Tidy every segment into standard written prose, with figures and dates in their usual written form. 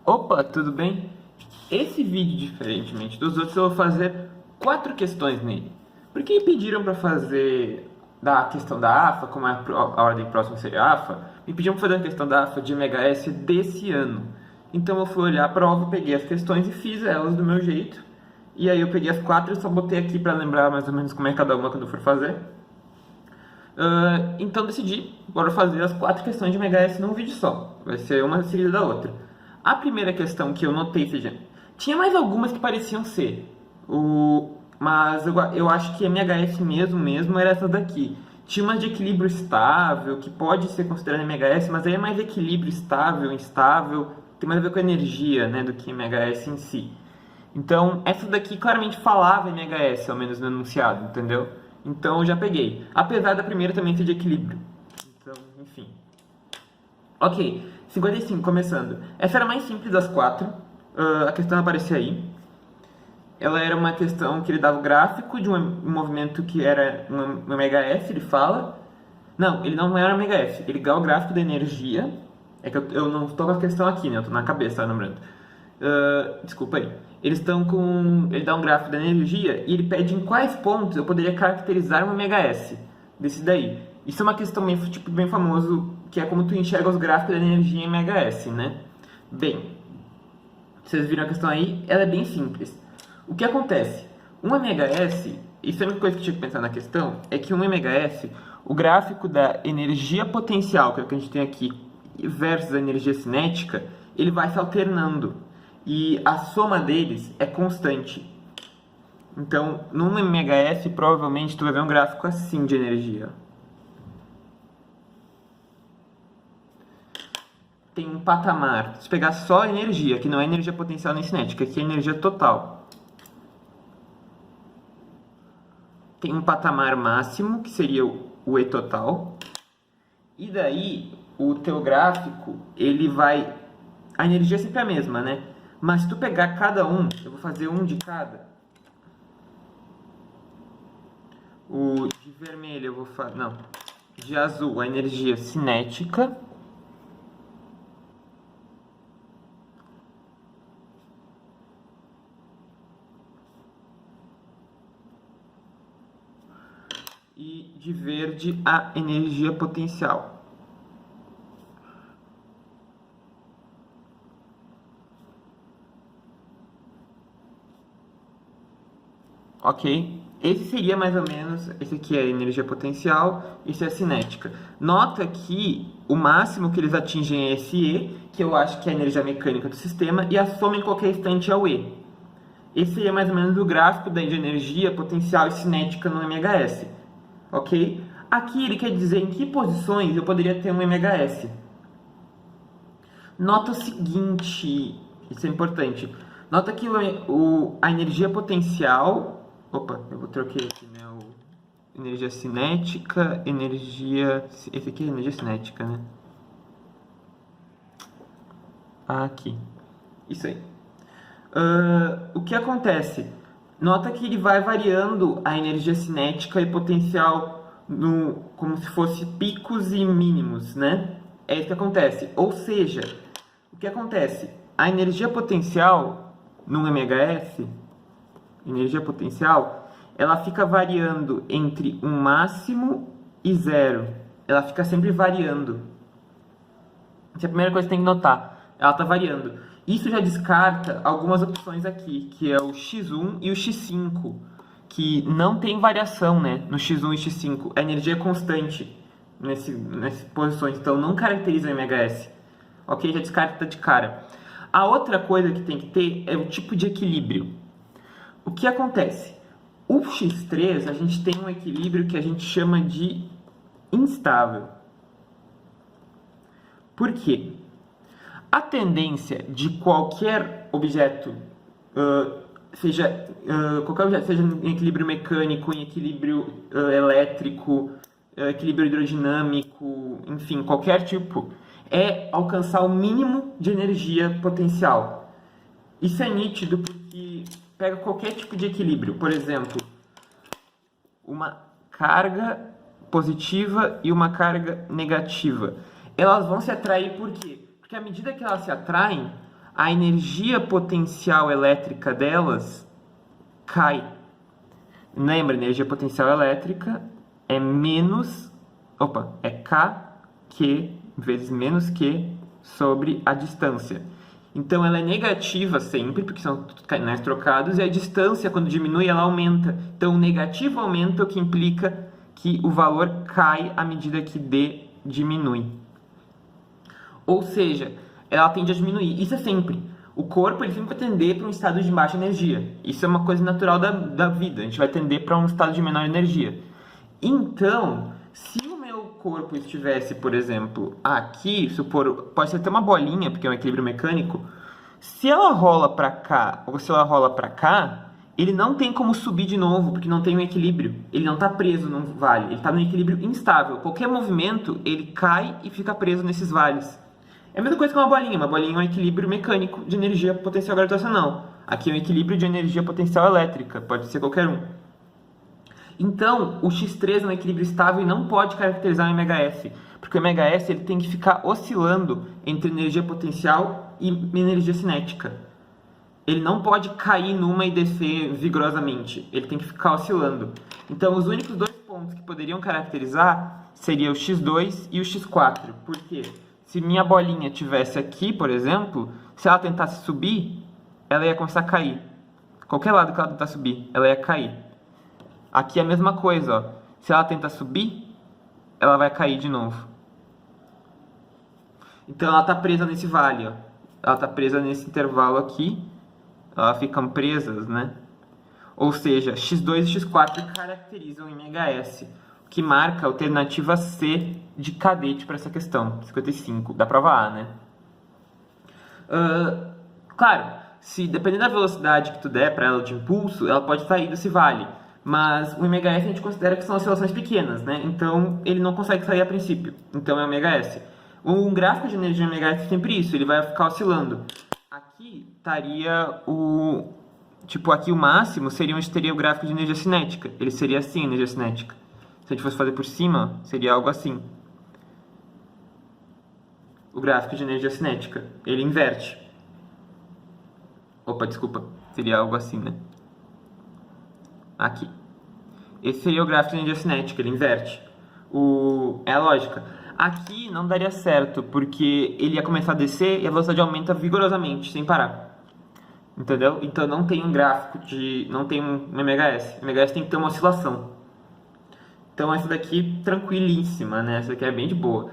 Opa, tudo bem? Esse vídeo, diferentemente dos outros, eu vou fazer 4 questões nele. Porque me pediram para fazer da questão da AFA, como a ordem próxima seria a AFA, me pediram para fazer a questão da AFA de MHS desse ano. Então eu fui olhar a prova, peguei as questões e fiz elas do meu jeito. E aí eu peguei as 4 e só botei aqui para lembrar mais ou menos como é cada uma quando eu for fazer. Então decidi, bora fazer as 4 questões de MHS num vídeo só. Vai ser uma seguida da outra. A primeira questão que eu notei, tinha mais algumas que pareciam ser, mas eu acho que a MHS mesmo era essa daqui. Tinha uma de equilíbrio estável, que pode ser considerada MHS, mas aí é mais equilíbrio estável, instável, tem mais a ver com energia, né, do que MHS em si. Então, essa daqui claramente falava MHS, ao menos no enunciado, entendeu? Então, eu já peguei. Apesar da primeira também ser de equilíbrio. Então, enfim. Ok, 55, começando. Essa era a mais simples das 4. A questão aparecia aí. Ela era uma questão que ele dava o gráfico de um movimento que era um MHS, ele fala. Não, ele não era um MHS. Ele dá o gráfico da energia. É que eu não estou com a questão aqui, né? Eu estou na cabeça, lembrando. Desculpa aí. Ele dá um gráfico da energia e ele pede em quais pontos eu poderia caracterizar um MHS desse daí. Isso é uma questão bem famoso, que é como tu enxerga os gráficos da energia em MHS, né? Bem, vocês viram a questão aí? Ela é bem simples. O que acontece? Um MHS, isso é a única coisa que eu tinha que pensar na questão, é que um MHS, o gráfico da energia potencial, que é o que a gente tem aqui, versus a energia cinética, ele vai se alternando. E a soma deles é constante. Então, num MHS, provavelmente tu vai ver um gráfico assim de energia. Tem um patamar. Se pegar só a energia, que não é energia potencial nem cinética, aqui é energia total. Tem um patamar máximo, que seria o E total. E daí, o teu gráfico, ele vai... A energia é sempre a mesma, né? Mas se tu pegar cada um, eu vou fazer um de cada. O de vermelho eu vou fazer... Não. De azul, a energia cinética. E de verde, a energia potencial. Ok? Esse seria mais ou menos, esse aqui é a energia potencial, esse é a cinética. Nota que o máximo que eles atingem é esse E, que eu acho que é a energia mecânica do sistema, e a soma em qualquer instante é o E. Esse seria mais ou menos o gráfico da energia potencial e cinética no MHS. Ok? Aqui ele quer dizer em que posições eu poderia ter um MHS. Nota o seguinte, isso é importante. Nota que a energia potencial... Opa, eu vou trocar aqui, né? Energia cinética, energia... Esse aqui é energia cinética, né? Aqui. Isso aí. O que acontece? Nota que ele vai variando a energia cinética e potencial como se fosse picos e mínimos, né? É isso que acontece. Ou seja, o que acontece? A energia potencial num MHS, energia potencial, ela fica variando entre um máximo e zero. Ela fica sempre variando. Essa é a primeira coisa que tem que notar. Ela está variando. Isso já descarta algumas opções aqui, que é o X1 e o X5, que não tem variação, né? No X1 e X5, a energia é constante nessas posições, então não caracteriza o MHS. Ok? Já descarta de cara. A outra coisa que tem que ter é o tipo de equilíbrio. O que acontece? O X3, a gente tem um equilíbrio que a gente chama de instável. Por quê? A tendência de qualquer objeto, seja em equilíbrio mecânico, em equilíbrio elétrico, equilíbrio hidrodinâmico, enfim, qualquer tipo, é alcançar o mínimo de energia potencial. Isso é nítido porque pega qualquer tipo de equilíbrio, por exemplo, uma carga positiva e uma carga negativa. Elas vão se atrair por quê? Porque à medida que elas se atraem, a energia potencial elétrica delas cai. Lembra, energia potencial elétrica é é K vezes menos Q sobre a distância. Então ela é negativa sempre, porque são canais trocados, e a distância, quando diminui, ela aumenta. Então o negativo aumenta, o que implica que o valor cai à medida que D diminui. Ou seja, ela tende a diminuir. Isso é sempre. O corpo ele sempre vai tender para um estado de baixa energia. Isso é uma coisa natural da vida. A gente vai tender para um estado de menor energia. Então, se o meu corpo estivesse, por exemplo, aqui, pode ser até uma bolinha, porque é um equilíbrio mecânico. Se ela rola para cá ou se ela rola para cá, ele não tem como subir de novo, porque não tem um equilíbrio. Ele não está preso num vale, ele está num equilíbrio instável. Qualquer movimento, ele cai e fica preso nesses vales. É a mesma coisa que uma bolinha. Uma bolinha é um equilíbrio mecânico de energia potencial gravitacional. Aqui é um equilíbrio de energia potencial elétrica, pode ser qualquer um. Então, o X3 é um equilíbrio estável e não pode caracterizar o MHS, porque o MHS ele tem que ficar oscilando entre energia potencial e energia cinética. Ele não pode cair numa e descer vigorosamente, ele tem que ficar oscilando. Então, os únicos dois pontos que poderiam caracterizar seriam o X2 e o X4. Por quê? Se minha bolinha estivesse aqui, por exemplo, se ela tentasse subir, ela ia começar a cair. Qualquer lado que ela tentar subir, ela ia cair. Aqui é a mesma coisa, ó. Se ela tenta subir, ela vai cair de novo. Então ela está presa nesse vale, ó. Ela está presa nesse intervalo aqui. Elas ficam presas, né? Ou seja, X2 e X4 caracterizam o MHS, o que marca a alternativa C de cadete para essa questão, 55, da prova A, né? Claro, dependendo da velocidade que tu der para ela de impulso, ela pode sair desse vale. Mas o MHS a gente considera que são oscilações pequenas, né? Então ele não consegue sair a princípio. Então é o MHS. Um gráfico de energia no MHS é sempre isso, ele vai ficar oscilando. Aqui estaria aqui o máximo seria onde teria o gráfico de energia cinética. Ele seria assim, energia cinética. Se a gente fosse fazer por cima, seria algo assim. O gráfico de energia cinética. Ele inverte. Opa, desculpa. Seria algo assim, né? Aqui. Esse seria o gráfico de energia cinética, ele inverte. É a lógica. Aqui não daria certo, porque ele ia começar a descer e a velocidade aumenta vigorosamente, sem parar. Entendeu? Então não tem um gráfico não tem um MHS. O MHS tem que ter uma oscilação. Então essa daqui, tranquilíssima, né? Essa daqui é bem de boa.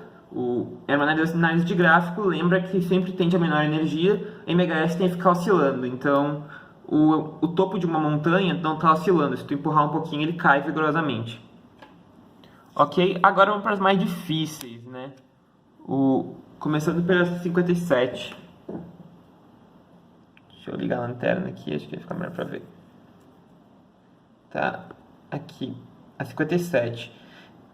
É uma análise de gráfico, lembra que sempre tende a menor energia, a MHS tem que ficar oscilando. Então o topo de uma montanha não está oscilando. Se tu empurrar um pouquinho, ele cai vigorosamente. Ok? Agora vamos para as mais difíceis, né? Começando pela 57. Deixa eu ligar a lanterna aqui, acho que vai ficar melhor para ver. Tá, aqui. A 57.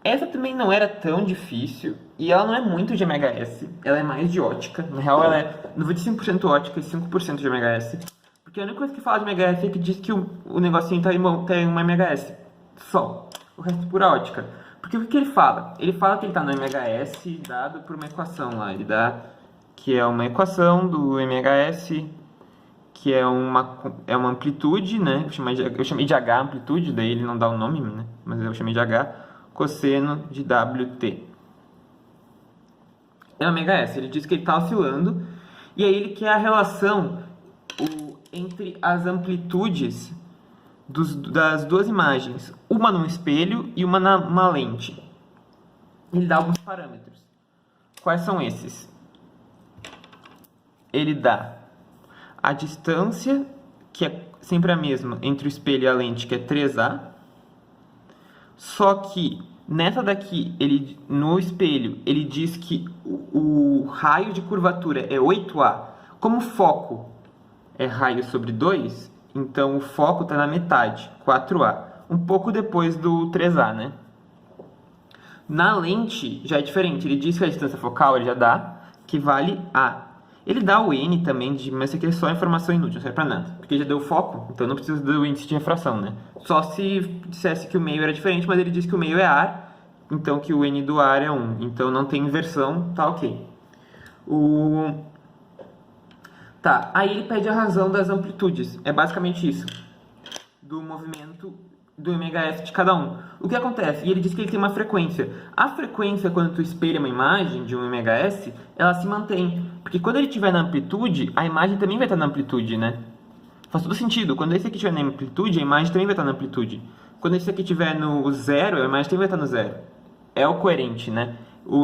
Essa também não era tão difícil e ela não é muito de MHS, ela é mais de ótica. Na real, ela é 95% ótica e 5% de MHS. Porque a única coisa que fala de MHS é que diz que o negocinho tem uma MHS só. O resto é pura ótica. Porque o que ele fala? Ele fala que ele está no MHS dado por uma equação lá. Ele dá que é uma equação do MHS, que é uma amplitude, né? Eu chamei de H amplitude, daí ele não dá o nome, né? Mas eu chamei de H cosseno de WT. É o MHS. Ele diz que ele está oscilando e aí ele quer a relação entre as amplitudes das duas imagens, uma num espelho e uma numa lente. Ele dá alguns parâmetros. Quais são esses? Ele dá a distância, que é sempre a mesma, entre o espelho e a lente, que é 3A. Só que nessa daqui, no espelho, ele diz que o raio de curvatura é 8A. Como o foco é raio sobre 2, então o foco está na metade, 4A. Um pouco depois do 3A, né? Na lente já é diferente. Ele diz que a distância focal ele já dá, que vale A. Ele dá o N também, mas isso aqui é só informação inútil, não serve pra nada. Porque já deu o foco, então não precisa do índice de refração, né? Só se dissesse que o meio era diferente, mas ele diz que o meio é ar, então que o N do ar é 1. Então não tem inversão, tá ok. Tá, aí ele pede a razão das amplitudes. É basicamente isso. Do movimento do MHF de cada um. O que acontece? E ele diz que ele tem uma frequência. A frequência, quando tu espelha uma imagem de um MHS, ela se mantém. Porque quando ele estiver na amplitude, a imagem também vai estar na amplitude, né? Faz todo sentido. Quando esse aqui estiver na amplitude, a imagem também vai estar na amplitude. Quando esse aqui estiver no zero, a imagem também vai estar no zero. É o coerente, né?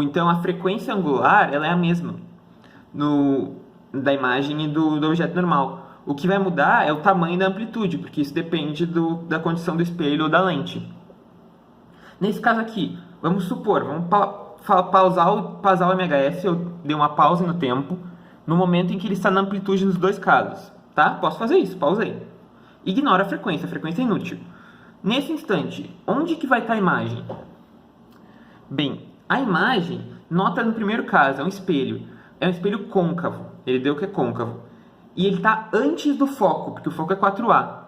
Então, a frequência angular, ela é a mesma da imagem e do objeto normal. O que vai mudar é o tamanho da amplitude, porque isso depende da condição do espelho ou da lente. Nesse caso aqui, vamos supor, vamos pausar o MHS, eu dei uma pausa no tempo, no momento em que ele está na amplitude nos dois casos. Tá? Posso fazer isso, pausei. Ignora a frequência é inútil. Nesse instante, onde que vai estar a imagem? Bem, a imagem, nota no primeiro caso, é um espelho côncavo, ele deu que é côncavo. E ele está antes do foco, porque o foco é 4A,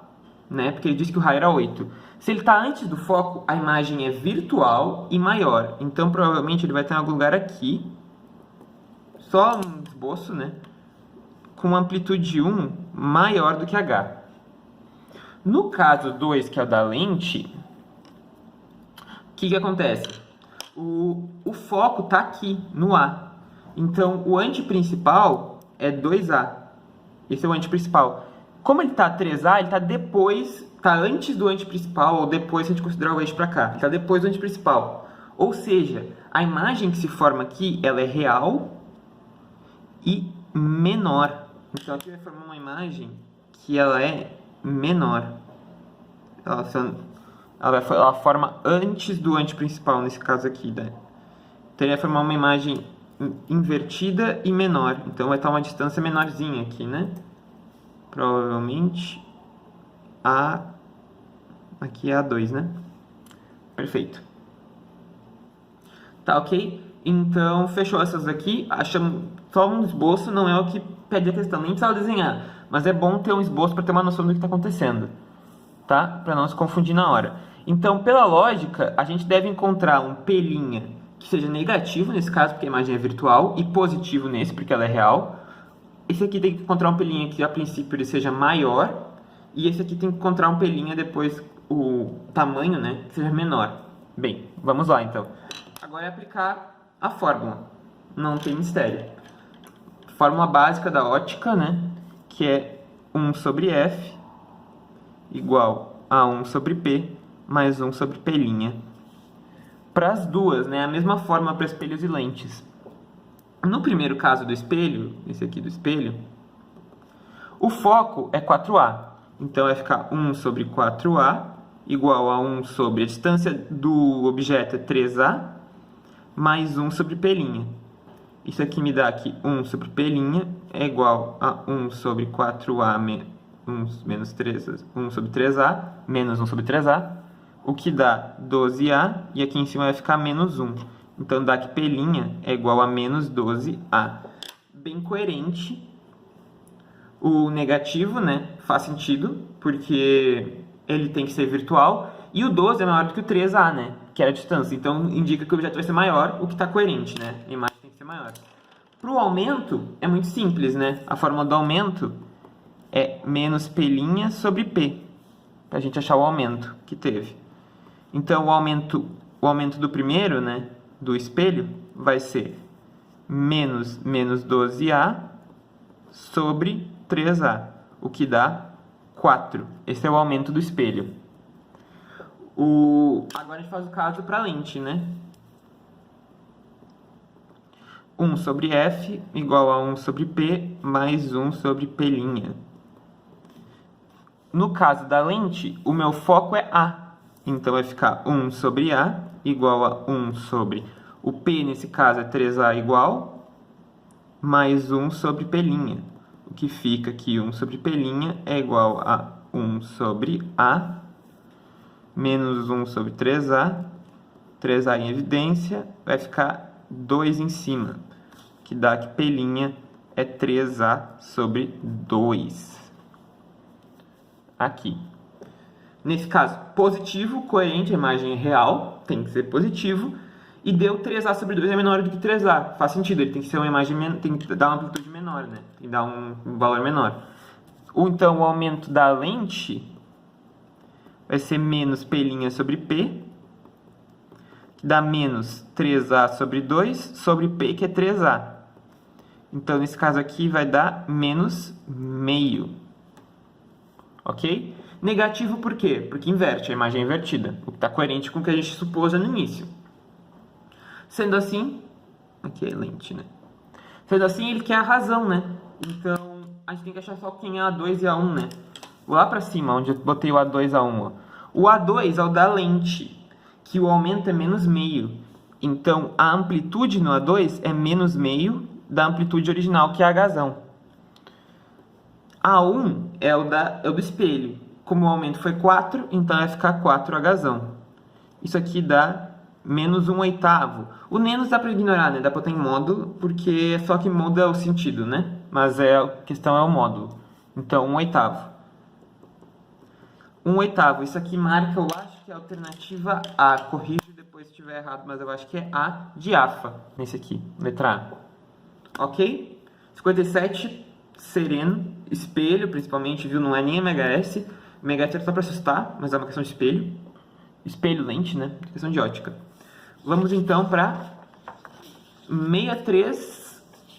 né? Porque ele disse que o raio era 8. Se ele está antes do foco, a imagem é virtual e maior. Então, provavelmente, ele vai estar em algum lugar aqui. Só um esboço, né? Com amplitude 1 maior do que H. No caso 2, que é o da lente, o que acontece? O foco está aqui, no A. Então, o antiprincipal é 2A. Esse é o antiprincipal. Como ele está 3A, ele está antes do antiprincipal, ou depois, se a gente considerar o eixo para cá. Ele está depois do antiprincipal. Ou seja, a imagem que se forma aqui, ela é real e menor. Então, aqui vai formar uma imagem que ela é menor. Ela forma antes do antiprincipal, nesse caso aqui, né? Então, ele vai formar uma imagem invertida e menor. Então, vai estar uma distância menorzinha aqui, né? Provavelmente aqui é A2, né? Perfeito. Tá, ok? Então, fechou essas aqui. Achamos só um esboço, não é o que pede a questão. Nem precisava desenhar. Mas é bom ter um esboço para ter uma noção do que está acontecendo. Tá? Para não se confundir na hora. Então, pela lógica, a gente deve encontrar um P' que seja negativo nesse caso, porque a imagem é virtual, e positivo nesse, porque ela é real. Esse aqui tem que encontrar um P' que a princípio ele seja maior, e esse aqui tem que encontrar um P' depois, o tamanho, né, que seja menor. Bem, vamos lá então. Agora é aplicar a fórmula, não tem mistério. Fórmula básica da ótica, né, que é 1 sobre F igual a 1 sobre P mais 1 sobre P'. Para as duas, né, a mesma fórmula para espelhos e lentes. No primeiro caso do espelho, esse aqui do espelho, o foco é 4A. Então, vai ficar 1 sobre 4A igual a 1 sobre a distância do objeto é 3A mais 1 sobre P'. Isso aqui me dá aqui 1 sobre P' é igual a 1 sobre 4A menos 1 sobre 3A menos 1 sobre 3A, o que dá 12A, e aqui em cima vai ficar menos 1. Então, dá que P' é igual a menos 12A. Bem coerente. O negativo, né, faz sentido, porque ele tem que ser virtual. E o 12 é maior do que o 3A, né, que era a distância. Então, indica que o objeto vai ser maior, o que está coerente, né? A imagem tem que ser maior. Para o aumento, é muito simples, né? A fórmula do aumento é menos P' sobre P, para a gente achar o aumento que teve. Então, o aumento do primeiro, né, do espelho, vai ser menos 12A sobre 3A, o que dá 4. Esse é o aumento do espelho. Agora a gente faz o caso para a lente, né? 1 sobre F igual a 1 sobre P mais 1 sobre P'. No caso da lente, o meu foco é A. Então, vai ficar 1 sobre A igual a 1 sobre... O P, nesse caso, é 3A igual, mais 1 sobre P'. O que fica que 1 sobre P' é igual a 1 sobre A, menos 1 sobre 3A. 3A em evidência, vai ficar 2 em cima, que dá que P' é 3A sobre 2. Aqui. Nesse caso, positivo, coerente, a imagem é real, tem que ser positivo. E deu 3A sobre 2 é menor do que 3A. Faz sentido, ele tem que ser uma imagem, tem que dar uma amplitude menor, né? Tem que dar um valor menor. Ou então o aumento da lente vai ser menos P' sobre P, que dá menos 3A sobre 2 sobre P, que é 3A. Então, nesse caso aqui, vai dar menos meio. Ok? Negativo por quê? Porque inverte, a imagem é invertida, o que está coerente com o que a gente supôs no início. Sendo assim, aqui é lente, né? Sendo assim, ele quer a razão, né? Então, a gente tem que achar só quem é A2 e A1, né? Vou lá pra cima, onde eu botei o A2 e A1, ó. O A2 é o da lente, que o aumento é menos meio. Então, a amplitude no A2 é menos meio da amplitude original, que é a razão. A1 é o do espelho. Como o aumento foi 4, então vai ficar 4 a razão. Isso aqui dá menos 1/8. O menos dá para ignorar, né? Dá para botar em módulo, porque só que muda o sentido, né? Mas a questão é o módulo. Então, 1/8. 1/8. Isso aqui marca, eu acho que é a alternativa A. Corrijo depois se estiver errado, mas eu acho que é A de AFA, nesse aqui, letra A. Ok? 57, sereno, espelho, principalmente, viu? Não é nem MHS. MHS é só para assustar, mas é uma questão de espelho. Espelho, lente, né? Questão de ótica. Vamos então para 63